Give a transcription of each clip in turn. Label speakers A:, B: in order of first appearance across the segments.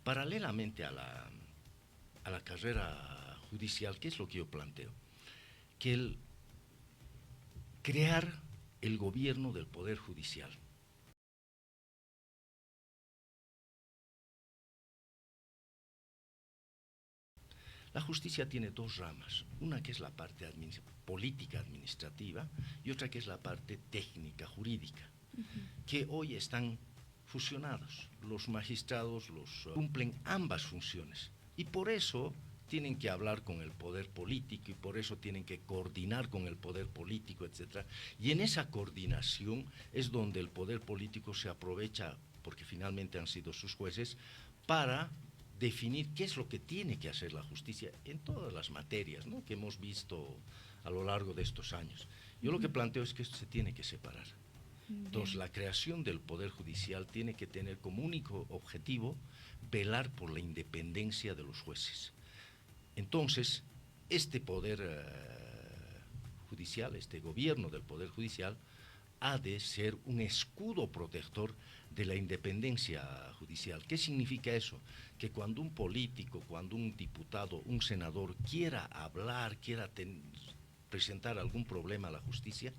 A: Paralelamente a la carrera judicial, ¿qué es lo que yo planteo? Que el crear el gobierno del Poder Judicial. La justicia tiene dos ramas, una que es la parte política administrativa y otra que es la parte técnica jurídica, que hoy están fusionados. Los magistrados cumplen ambas funciones y por eso tienen que hablar con el poder político y por eso tienen que coordinar con el poder político, etc. Y en esa coordinación es donde el poder político se aprovecha, porque finalmente han sido sus jueces, para definir qué es lo que tiene que hacer la justicia en todas las materias, ¿no?, que hemos visto a lo largo de estos años. Yo lo que planteo es que esto se tiene que separar. Entonces, la creación del Poder Judicial tiene que tener como único objetivo velar por la independencia de los jueces. Entonces, este Poder Judicial, este gobierno del Poder Judicial, ha de ser un escudo protector de la independencia judicial. ¿Qué significa eso? Que cuando un político, cuando un diputado, un senador quiera hablar, quiera presentar algún problema a la justicia,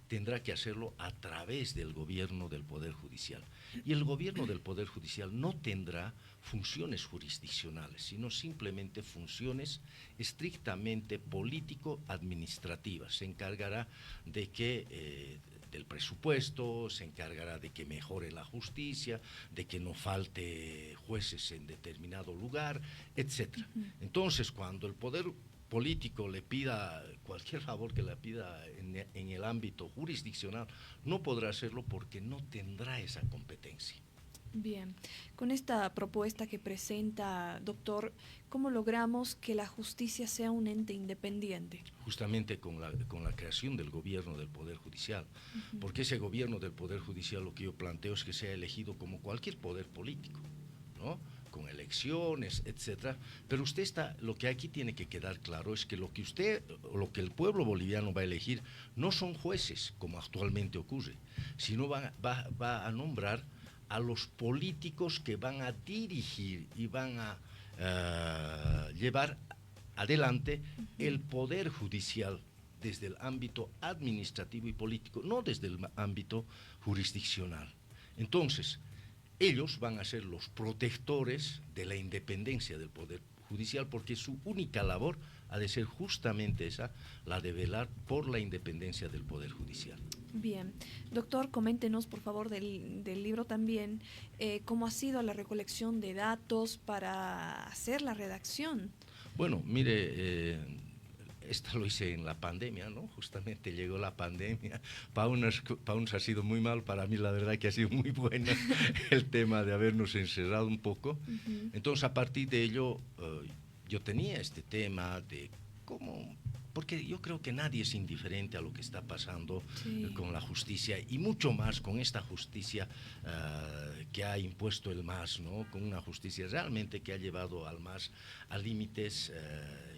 A: tendrá que hacerlo a través del gobierno del Poder Judicial. Y el gobierno del Poder Judicial no tendrá funciones jurisdiccionales, sino simplemente funciones estrictamente político-administrativas. Se encargará de que del presupuesto, se encargará de que mejore la justicia, de que no falte jueces en determinado lugar, etc. Entonces, cuando el poder político le pida cualquier favor que le pida en el ámbito jurisdiccional, no podrá hacerlo porque no tendrá esa competencia.
B: Bien, con esta propuesta que presenta, doctor, ¿cómo logramos que la justicia sea un ente independiente?
A: Justamente con la creación del gobierno del Poder Judicial, porque ese gobierno del Poder Judicial, lo que yo planteo es que sea elegido como cualquier poder político, ¿no?, con elecciones, etcétera. Pero lo que aquí tiene que quedar claro es que lo que el pueblo boliviano va a elegir no son jueces, como actualmente ocurre, sino va a nombrar a los políticos que van a dirigir y van a llevar adelante el poder judicial desde el ámbito administrativo y político, no desde el ámbito jurisdiccional. Entonces, ellos van a ser los protectores de la independencia del Poder Judicial, porque su única labor ha de ser justamente esa, la de velar por la independencia del Poder Judicial.
B: Bien, doctor, coméntenos por favor del libro también, cómo ha sido la recolección de datos para hacer la redacción.
A: Bueno, mire, esta lo hice en la pandemia, ¿no? Justamente llegó la pandemia. Para unos ha sido muy mal, para mí la verdad que ha sido muy buena el tema de habernos encerrado un poco. Entonces, a partir de ello, yo tenía este tema de cómo, porque yo creo que nadie es indiferente a lo que está pasando
B: Sí.
A: con la justicia y mucho más con esta justicia que ha impuesto el MAS, ¿no? Con una justicia realmente que ha llevado al MAS a límites,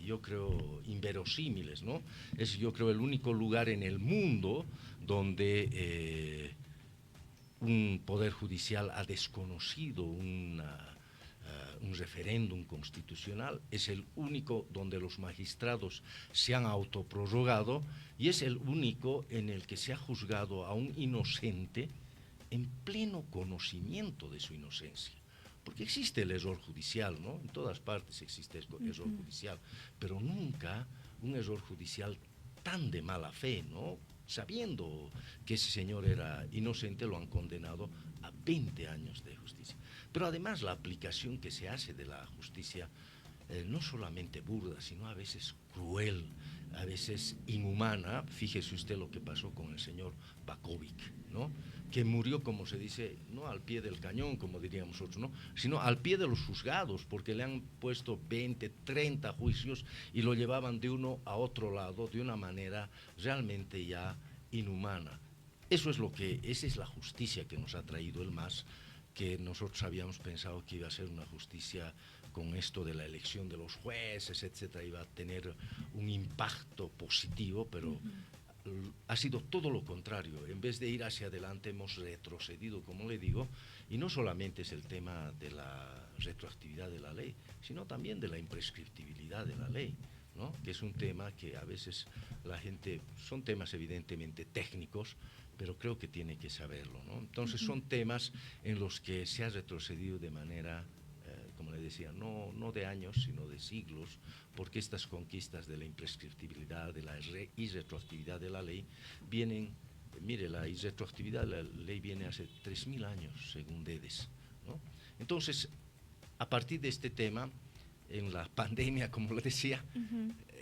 A: yo creo, inverosímiles, ¿no? Es, yo creo, el único lugar en el mundo donde un poder judicial ha desconocido un referéndum constitucional, es el único donde los magistrados se han autoprorrogado y es el único en el que se ha juzgado a un inocente en pleno conocimiento de su inocencia. Porque existe el error judicial, ¿no? En todas partes existe el error judicial, pero nunca un error judicial tan de mala fe, ¿no? Sabiendo que ese señor era inocente, lo han condenado a 20 años de justicia. Pero además la aplicación que se hace de la justicia, no solamente burda, sino a veces cruel, a veces inhumana. Fíjese usted lo que pasó con el señor Bakovic, ¿no?, que murió, como se dice, no al pie del cañón, como diríamos nosotros, ¿no?, sino al pie de los juzgados, porque le han puesto 20, 30 juicios y lo llevaban de uno a otro lado de una manera realmente ya inhumana. Esa es la justicia que nos ha traído el MAS, que nosotros habíamos pensado que iba a ser una justicia con esto de la elección de los jueces, etcétera, iba a tener un impacto positivo, pero ha sido todo lo contrario. En vez de ir hacia adelante, hemos retrocedido, como le digo, y no solamente es el tema de la retroactividad de la ley, sino también de la imprescriptibilidad de la ley, ¿no? Que es un tema que a veces la gente, son temas evidentemente técnicos, pero creo que tiene que saberlo, ¿no? Entonces son temas en los que se ha retrocedido de manera, como le decía, no de años, sino de siglos, porque estas conquistas de la imprescriptibilidad, de la irretroactividad de la ley, vienen, mire, la irretroactividad de la ley viene hace 3000 años, según Dedes, ¿no? Entonces, a partir de este tema, en la pandemia, como le decía,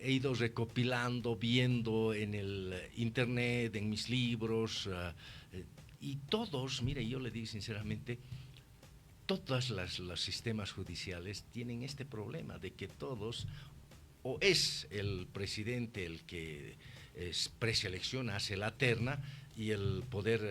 A: he ido recopilando, viendo en el internet, en mis libros, y todos, mire, yo le digo sinceramente, todos los sistemas judiciales tienen este problema de que todos, o es el presidente el que preselecciona, hace la terna, y el poder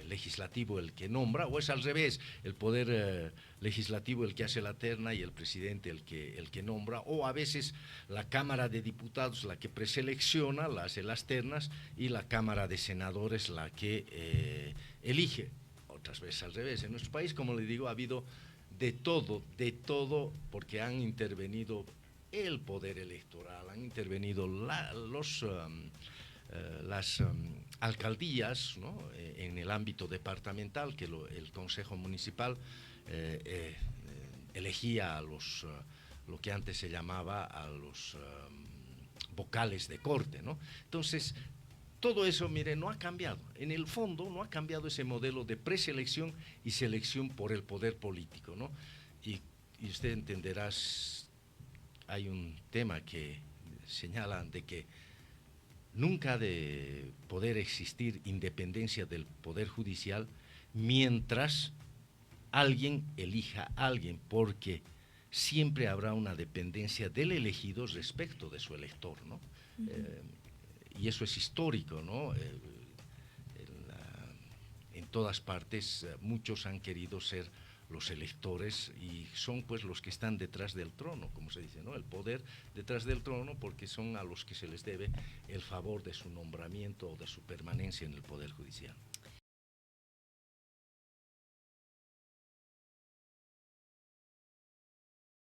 A: legislativo el que nombra, o es al revés, el poder legislativo el que hace la terna y el presidente el que nombra, o a veces la Cámara de Diputados la que preselecciona, la hace las ternas, y la Cámara de Senadores la que elige. Otras veces al revés. En nuestro país, como le digo, ha habido de todo, porque han intervenido el poder electoral, han intervenido las alcaldías, ¿no? En el ámbito departamental, que el Consejo Municipal elegía a lo que antes se llamaba a los vocales de corte, ¿no? Entonces, todo eso, mire, no ha cambiado. En el fondo no ha cambiado ese modelo de preselección y selección por el poder político, ¿no? Y usted entenderá, hay un tema que señala de que nunca ha de poder existir independencia del poder judicial mientras alguien elija a alguien, porque siempre habrá una dependencia del elegido respecto de su elector, ¿no? Y eso es histórico, ¿no? En todas partes muchos han querido ser los electores y son pues los que están detrás del trono, como se dice, ¿no? El poder detrás del trono, porque son a los que se les debe el favor de su nombramiento o de su permanencia en el poder judicial.